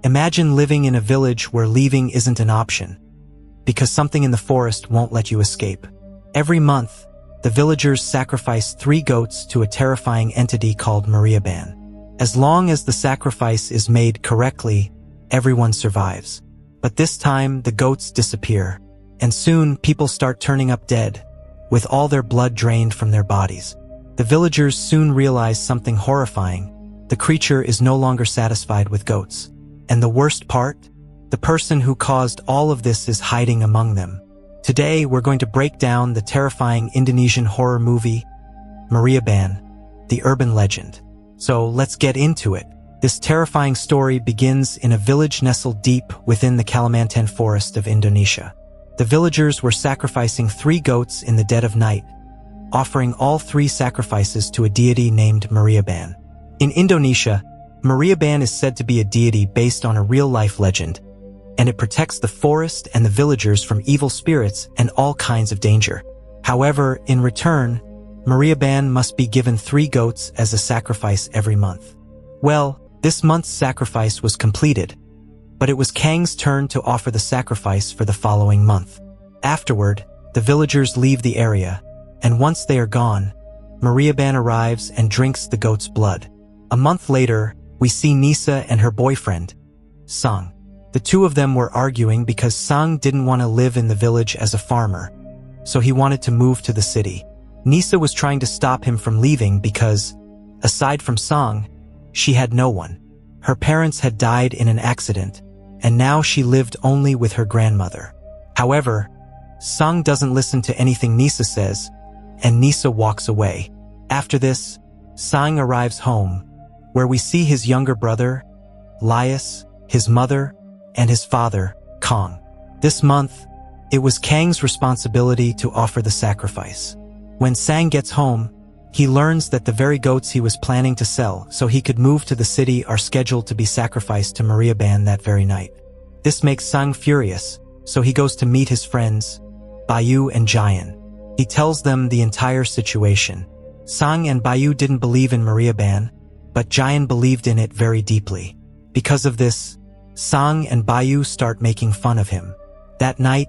Imagine living in a village where leaving isn't an option, because something in the forest won't let you escape. Every month, the villagers sacrifice 3 goats to a terrifying entity called Mariaban. As long as the sacrifice is made correctly, everyone survives. But this time, the goats disappear, and soon people start turning up dead, with all their blood drained from their bodies. The villagers soon realize something horrifying. The creature is no longer satisfied with goats. And the worst part? The person who caused all of this is hiding among them. Today, we're going to break down the terrifying Indonesian horror movie, Mariaban, the urban legend. So let's get into it. This terrifying story begins in a village nestled deep within the Kalimantan forest of Indonesia. The villagers were sacrificing 3 goats in the dead of night, offering all 3 sacrifices to a deity named Mariaban. In Indonesia, Mariaban is said to be a deity based on a real-life legend, and it protects the forest and the villagers from evil spirits and all kinds of danger. However, in return, Mariaban must be given 3 goats as a sacrifice every month. Well, this month's sacrifice was completed, but it was Kang's turn to offer the sacrifice for the following month. Afterward, the villagers leave the area, and once they are gone, Mariaban arrives and drinks the goat's blood. A month later, we see Nisa and her boyfriend, Sang. The 2 of them were arguing because Sang didn't want to live in the village as a farmer, so he wanted to move to the city. Nisa was trying to stop him from leaving because, aside from Sang, she had no one. Her parents had died in an accident, and now she lived only with her grandmother. However, Sang doesn't listen to anything Nisa says, and Nisa walks away. After this, Sang arrives home, where we see his younger brother, Lias, his mother, and his father, Kang. This month, it was Kang's responsibility to offer the sacrifice. When Sang gets home, he learns that the very goats he was planning to sell so he could move to the city are scheduled to be sacrificed to Mariaban that very night. This makes Sang furious, so he goes to meet his friends, Bayu and Jayan. He tells them the entire situation. Sang and Bayu didn't believe in Mariaban, but Jayan believed in it very deeply. Because of this, Sang and Bayu start making fun of him. That night,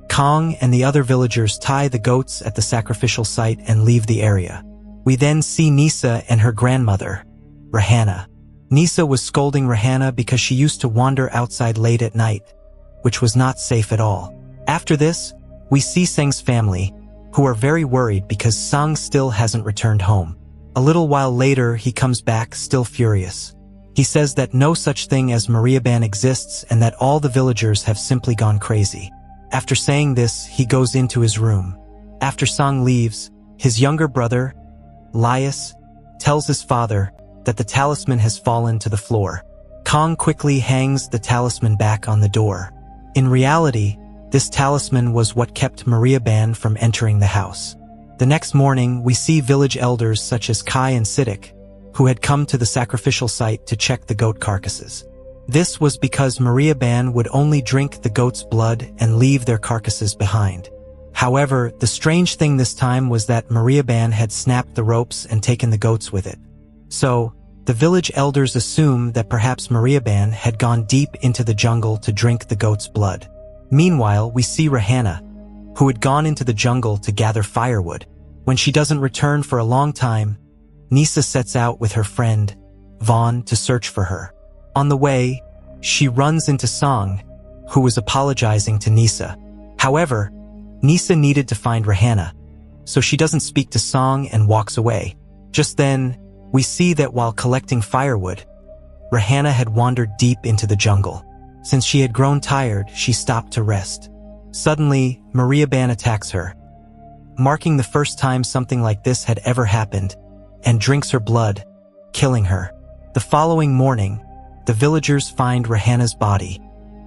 Kang and the other villagers tie the goats at the sacrificial site and leave the area. We then see Nisa and her grandmother, Rahana. Nisa was scolding Rahana because she used to wander outside late at night, which was not safe at all. After this, we see Sang's family, who are very worried because Sang still hasn't returned home. A little while later, he comes back still furious. He says that no such thing as Mariaban exists and that all the villagers have simply gone crazy. After saying this, he goes into his room. After Sang leaves, his younger brother, Lias, tells his father that the talisman has fallen to the floor. Kang quickly hangs the talisman back on the door. In reality, this talisman was what kept Mariaban from entering the house. The next morning, we see village elders such as Kai and Siddiq, who had come to the sacrificial site to check the goat carcasses. This was because Mariaban would only drink the goat's blood and leave their carcasses behind. However, the strange thing this time was that Mariaban had snapped the ropes and taken the goats with it. So, the village elders assumed that perhaps Mariaban had gone deep into the jungle to drink the goat's blood. Meanwhile, we see Rahana, who had gone into the jungle to gather firewood. When she doesn't return for a long time, Nisa sets out with her friend, Vaughn, to search for her. On the way, she runs into Sang, who was apologizing to Nisa. However, Nisa needed to find Rahana, so she doesn't speak to Sang and walks away. Just then, we see that while collecting firewood, Rahana had wandered deep into the jungle. Since she had grown tired, she stopped to rest. Suddenly, Mariaban attacks her, marking the first time something like this had ever happened, and drinks her blood, killing her. The following morning, the villagers find Rahana's body,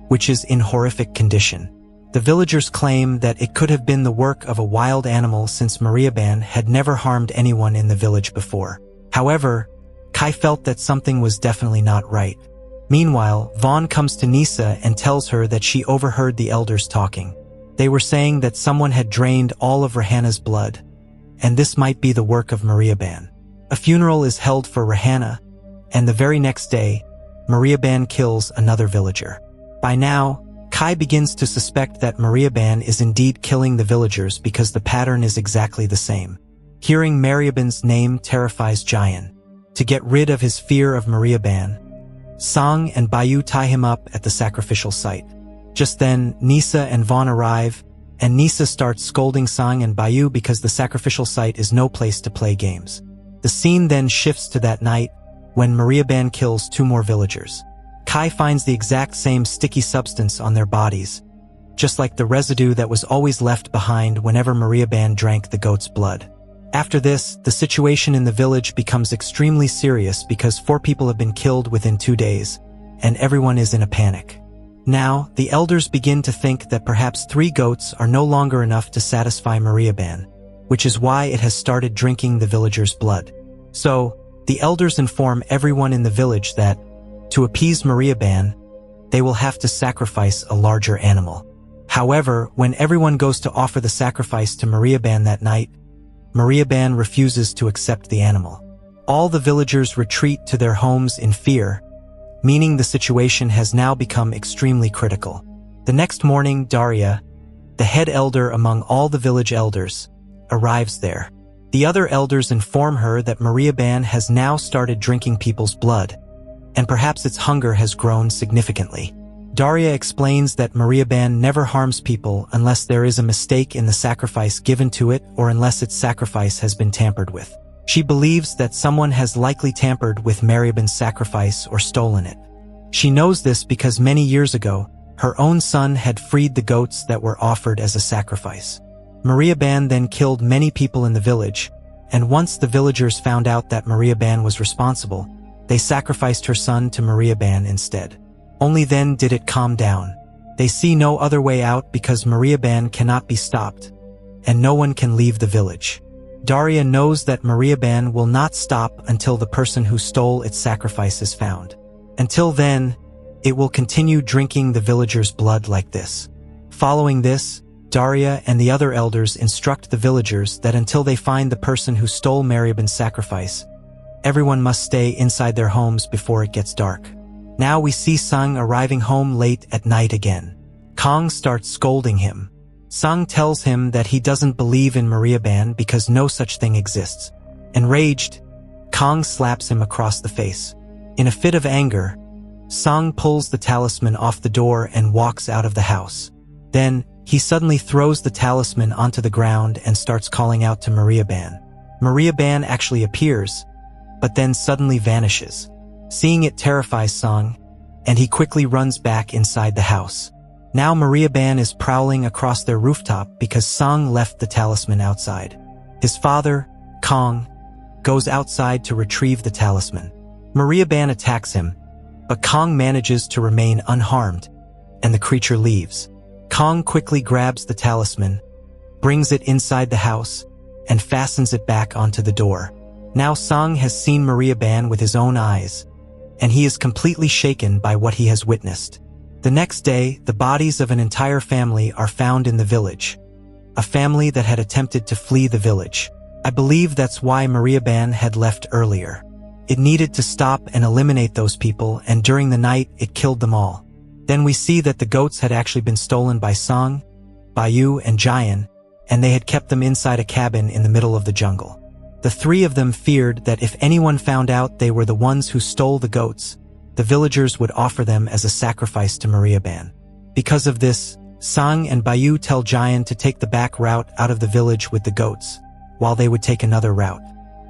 which is in horrific condition. The villagers claim that it could have been the work of a wild animal since Mariaban had never harmed anyone in the village before. However, Kai felt that something was definitely not right. Meanwhile, Vaughn comes to Nisa and tells her that she overheard the elders talking. They were saying that someone had drained all of Rahana's blood, and this might be the work of Mariaban. A funeral is held for Rahana, and the very next day, Mariaban kills another villager. By now, Kai begins to suspect that Mariaban is indeed killing the villagers because the pattern is exactly the same. Hearing Mariaban's name terrifies Jayan. To get rid of his fear of Mariaban, Sang and Bayu tie him up at the sacrificial site. Just then, Nisa and Vaughn arrive, and Nisa starts scolding Sang and Bayu because the sacrificial site is no place to play games. The scene then shifts to that night, when Mariaban kills 2 more villagers. Kai finds the exact same sticky substance on their bodies, just like the residue that was always left behind whenever Mariaban drank the goat's blood. After this, the situation in the village becomes extremely serious because 4 people have been killed within 2 days, and everyone is in a panic. Now, the elders begin to think that perhaps 3 goats are no longer enough to satisfy Mariaban, which is why it has started drinking the villagers' blood. So, the elders inform everyone in the village that, to appease Mariaban, they will have to sacrifice a larger animal. However, when everyone goes to offer the sacrifice to Mariaban that night, Mariaban refuses to accept the animal. All the villagers retreat to their homes in fear, meaning the situation has now become extremely critical. The next morning, Daria, the head elder among all the village elders, arrives there. The other elders inform her that Mariaban has now started drinking people's blood, and perhaps its hunger has grown significantly. Daria explains that Mariaban never harms people unless there is a mistake in the sacrifice given to it or unless its sacrifice has been tampered with. She believes that someone has likely tampered with Mariaban's sacrifice or stolen it. She knows this because many years ago, her own son had freed the goats that were offered as a sacrifice. Mariaban then killed many people in the village, and once the villagers found out that Mariaban was responsible, they sacrificed her son to Mariaban instead. Only then did it calm down. They see no other way out because Mariaban cannot be stopped, and no one can leave the village. Daria knows that Mariaban will not stop until the person who stole its sacrifice is found. Until then, it will continue drinking the villagers' blood like this. Following this, Daria and the other elders instruct the villagers that until they find the person who stole Mariaban's sacrifice, everyone must stay inside their homes before it gets dark. Now we see Sang arriving home late at night again. Kong starts scolding him. Sang tells him that he doesn't believe in Mariaban because no such thing exists. Enraged, Kong slaps him across the face. In a fit of anger, Sang pulls the talisman off the door and walks out of the house. Then, he suddenly throws the talisman onto the ground and starts calling out to Mariaban. Mariaban actually appears, but then suddenly vanishes. Seeing it terrifies Sang, and he quickly runs back inside the house. Now Mariaban is prowling across their rooftop because Sang left the talisman outside. His father, Kong, goes outside to retrieve the talisman. Mariaban attacks him, but Kong manages to remain unharmed, and the creature leaves. Kong quickly grabs the talisman, brings it inside the house, and fastens it back onto the door. Now Sang has seen Mariaban with his own eyes, and he is completely shaken by what he has witnessed. The next day, the bodies of an entire family are found in the village. A family that had attempted to flee the village. I believe that's why Mariaban had left earlier. It needed to stop and eliminate those people, and during the night, it killed them all. Then we see that the goats had actually been stolen by Sang, Bayu, and Jayan, and they had kept them inside a cabin in the middle of the jungle. The 3 of them feared that if anyone found out they were the ones who stole the goats, the villagers would offer them as a sacrifice to Mariaban. Because of this, Sang and Bayu tell Jayan to take the back route out of the village with the goats, while they would take another route.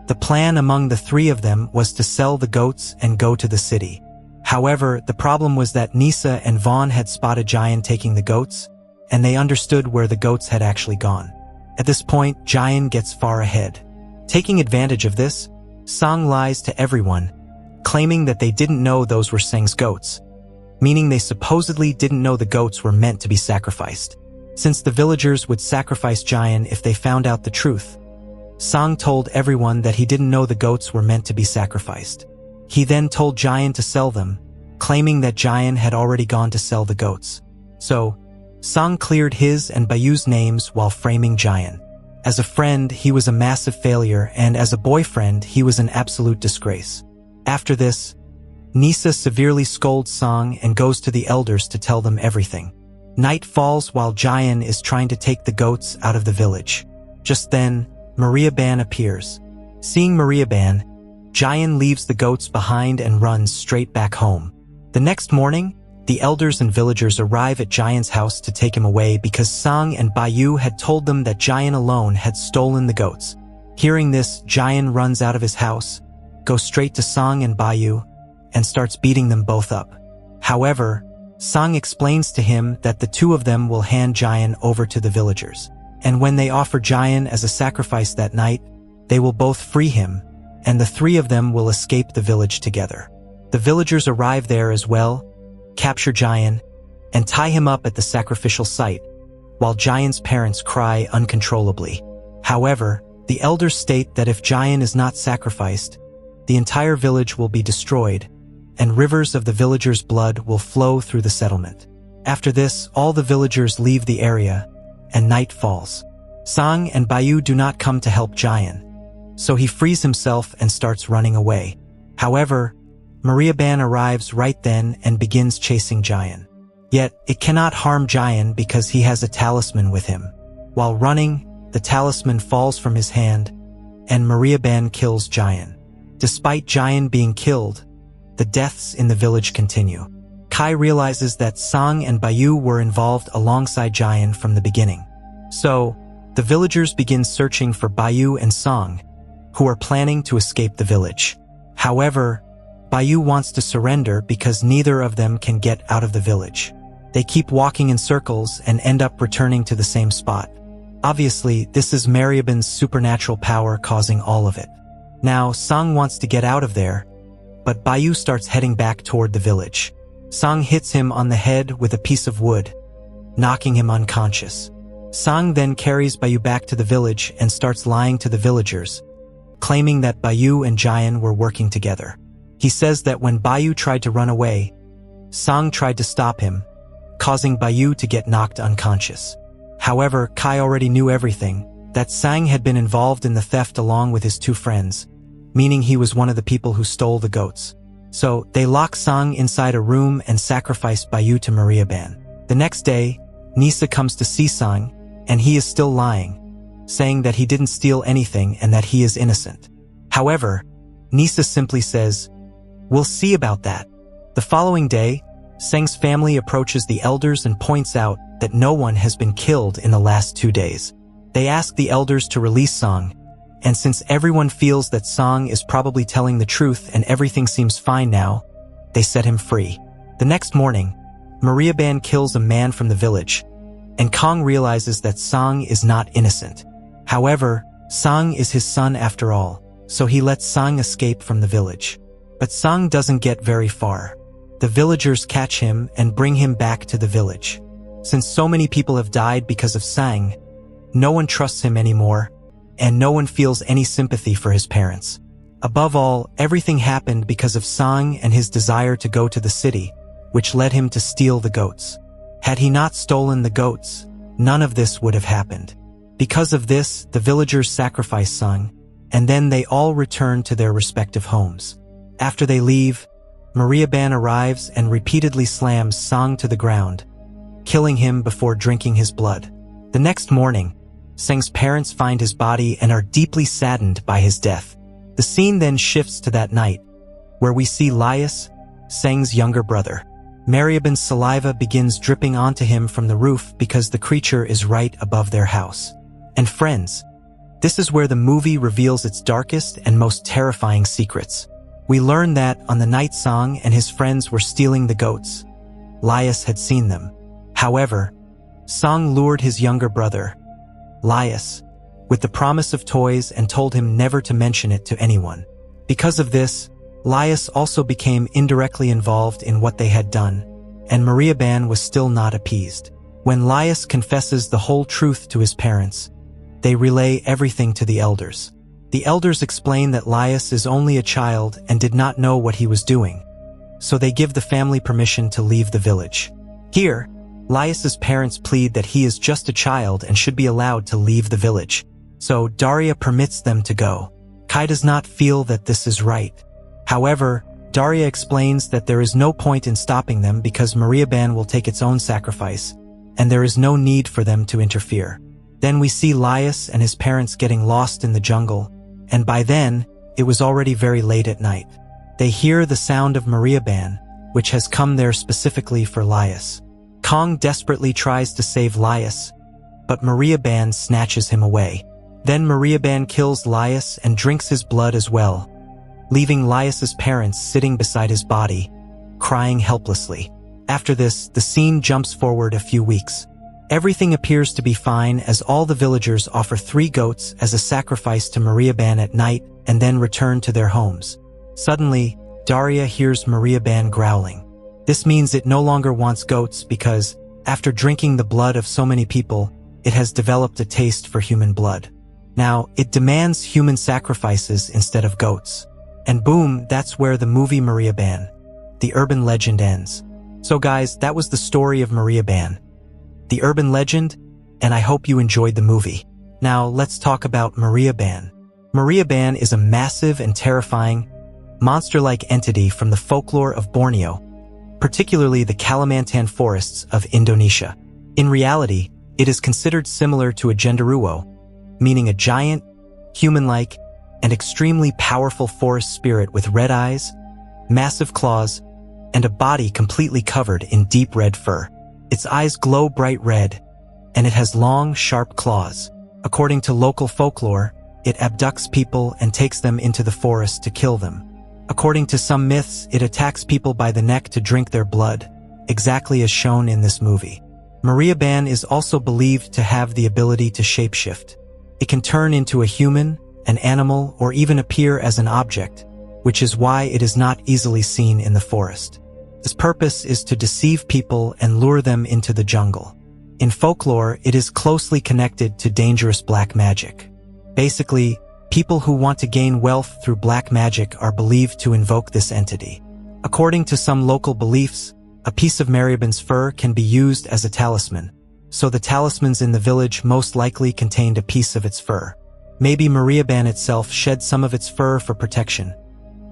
The plan among the 3 of them was to sell the goats and go to the city. However, the problem was that Nisa and Vaughn had spotted Jayan taking the goats, and they understood where the goats had actually gone. At this point, Jayan gets far ahead. Taking advantage of this, Sang lies to everyone, claiming that they didn't know those were Sang's goats, meaning they supposedly didn't know the goats were meant to be sacrificed. Since the villagers would sacrifice Jayan if they found out the truth, Sang told everyone that he didn't know the goats were meant to be sacrificed. He then told Jayan to sell them, claiming that Jayan had already gone to sell the goats. So, Sang cleared his and Bayu's names while framing Jayan. As a friend, he was a massive failure, and as a boyfriend, he was an absolute disgrace. After this, Nisa severely scolds Sang and goes to the elders to tell them everything. Night falls while Jayan is trying to take the goats out of the village. Just then, Mariaban appears. Seeing Mariaban, Jayan leaves the goats behind and runs straight back home. The next morning, the elders and villagers arrive at Jayan's house to take him away because Sang and Bayu had told them that Jayan alone had stolen the goats. Hearing this, Jayan runs out of his house, goes straight to Sang and Bayu, and starts beating them both up. However, Sang explains to him that the two of them will hand Jayan over to the villagers. And when they offer Jayan as a sacrifice that night, they will both free him, and the three of them will escape the village together. The villagers arrive there as well, capture Jayan, and tie him up at the sacrificial site, while Jayan's parents cry uncontrollably. However, the elders state that if Jayan is not sacrificed, the entire village will be destroyed, and rivers of the villagers' blood will flow through the settlement. After this, all the villagers leave the area, and night falls. Sang and Bayu do not come to help Jayan, so he frees himself and starts running away. However, Mariaban arrives right then and begins chasing Jayan. Yet, it cannot harm Jayan because he has a talisman with him. While running, the talisman falls from his hand, and Mariaban kills Jayan. Despite Jayan being killed, the deaths in the village continue. Kai realizes that Sang and Bayu were involved alongside Jayan from the beginning. So, the villagers begin searching for Bayu and Sang, who are planning to escape the village. However, Bayu wants to surrender because neither of them can get out of the village. They keep walking in circles and end up returning to the same spot. Obviously, this is Mariaban's supernatural power causing all of it. Now, Sang wants to get out of there, but Bayu starts heading back toward the village. Sang hits him on the head with a piece of wood, knocking him unconscious. Sang then carries Bayu back to the village and starts lying to the villagers, claiming that Bayu and Jayan were working together. He says that when Bayu tried to run away, Sang tried to stop him, causing Bayu to get knocked unconscious. However, Kai already knew everything, that Sang had been involved in the theft along with his two friends, meaning he was one of the people who stole the goats. So, they lock Sang inside a room and sacrifice Bayu to Mariaban. The next day, Nisa comes to see Sang, and he is still lying, saying that he didn't steal anything and that he is innocent. However, Nisa simply says, "We'll see about that." The following day, Sang's family approaches the elders and points out that no one has been killed in the last 2 days. They ask the elders to release Sang, and since everyone feels that Sang is probably telling the truth and everything seems fine now, they set him free. The next morning, Mariaban kills a man from the village, and Kong realizes that Sang is not innocent. However, Sang is his son after all, so he lets Sang escape from the village. But Sang doesn't get very far. The villagers catch him and bring him back to the village. Since so many people have died because of Sang, no one trusts him anymore, and no one feels any sympathy for his parents. Above all, everything happened because of Sang and his desire to go to the city, which led him to steal the goats. Had he not stolen the goats, none of this would have happened. Because of this, the villagers sacrifice Sang, and then they all return to their respective homes. After they leave, Mariaban arrives and repeatedly slams Sang to the ground, killing him before drinking his blood. The next morning, Sang's parents find his body and are deeply saddened by his death. The scene then shifts to that night, where we see Lias, Sang's younger brother. Mariaban's saliva begins dripping onto him from the roof because the creature is right above their house. And friends, this is where the movie reveals its darkest and most terrifying secrets. We learn that on the night Sang and his friends were stealing the goats, Lias had seen them. However, Sang lured his younger brother, Lias, with the promise of toys and told him never to mention it to anyone. Because of this, Lias also became indirectly involved in what they had done, and Mariaban was still not appeased. When Lias confesses the whole truth to his parents, they relay everything to the elders. The elders explain that Lias is only a child and did not know what he was doing, so they give the family permission to leave the village. Here, Lias's parents plead that he is just a child and should be allowed to leave the village, so Daria permits them to go. Kai does not feel that this is right. However, Daria explains that there is no point in stopping them because Mariaban will take its own sacrifice, and there is no need for them to interfere. Then we see Laius and his parents getting lost in the jungle, and by then, it was already very late at night. They hear the sound of Mariaban, which has come there specifically for Laius. Kong desperately tries to save Laius, but Mariaban snatches him away. Then Mariaban kills Laius and drinks his blood as well, leaving Laius's parents sitting beside his body, crying helplessly. After this, the scene jumps forward a few weeks. Everything appears to be fine as all the villagers offer 3 goats as a sacrifice to Mariaban at night and then return to their homes. Suddenly, Daria hears Mariaban growling. This means it no longer wants goats because, after drinking the blood of so many people, it has developed a taste for human blood. Now, it demands human sacrifices instead of goats. And boom, that's where the movie Mariaban, the urban legend, ends. So guys, that was the story of Mariaban, the urban legend, and I hope you enjoyed the movie. Now, let's talk about Mariaban. Mariaban is a massive and terrifying, monster-like entity from the folklore of Borneo, particularly the Kalimantan forests of Indonesia. In reality, it is considered similar to a genderuwo, meaning a giant, human-like, and extremely powerful forest spirit with red eyes, massive claws, and a body completely covered in deep red fur. Its eyes glow bright red, and it has long, sharp claws. According to local folklore, it abducts people and takes them into the forest to kill them. According to some myths, it attacks people by the neck to drink their blood, exactly as shown in this movie. Mariaban is also believed to have the ability to shapeshift. It can turn into a human, an animal, or even appear as an object, which is why it is not easily seen in the forest. Its purpose is to deceive people and lure them into the jungle. In folklore, it is closely connected to dangerous black magic. Basically, people who want to gain wealth through black magic are believed to invoke this entity. According to some local beliefs, a piece of Mariaban's fur can be used as a talisman, so the talismans in the village most likely contained a piece of its fur. Maybe Mariaban itself shed some of its fur for protection,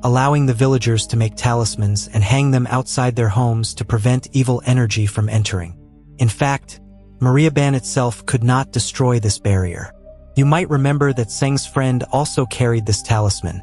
allowing the villagers to make talismans and hang them outside their homes to prevent evil energy from entering. In fact, Mariaban itself could not destroy this barrier. You might remember that Seng's friend also carried this talisman,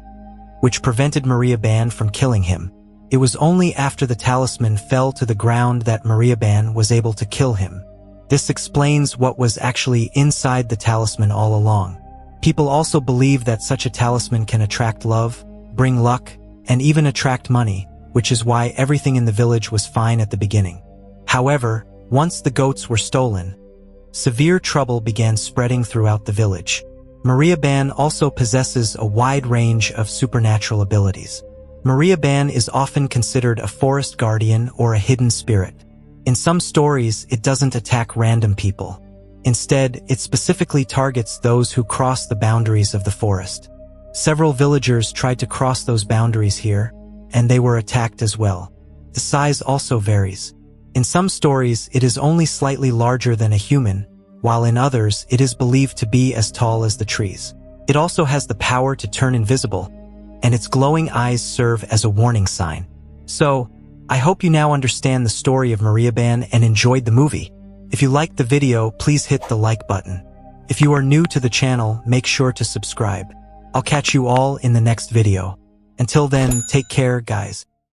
which prevented Mariaban from killing him. It was only after the talisman fell to the ground that Mariaban was able to kill him. This explains what was actually inside the talisman all along. People also believe that such a talisman can attract love, bring luck, and even attract money, which is why everything in the village was fine at the beginning. However, once the goats were stolen, severe trouble began spreading throughout the village. Mariaban also possesses a wide range of supernatural abilities. Mariaban is often considered a forest guardian or a hidden spirit. In some stories, it doesn't attack random people. Instead, it specifically targets those who cross the boundaries of the forest. Several villagers tried to cross those boundaries here, and they were attacked as well. The size also varies. In some stories, it is only slightly larger than a human, while in others, it is believed to be as tall as the trees. It also has the power to turn invisible, and its glowing eyes serve as a warning sign. So, I hope you now understand the story of Mariaban and enjoyed the movie. If you liked the video, please hit the like button. If you are new to the channel, make sure to subscribe. I'll catch you all in the next video. Until then, take care, guys.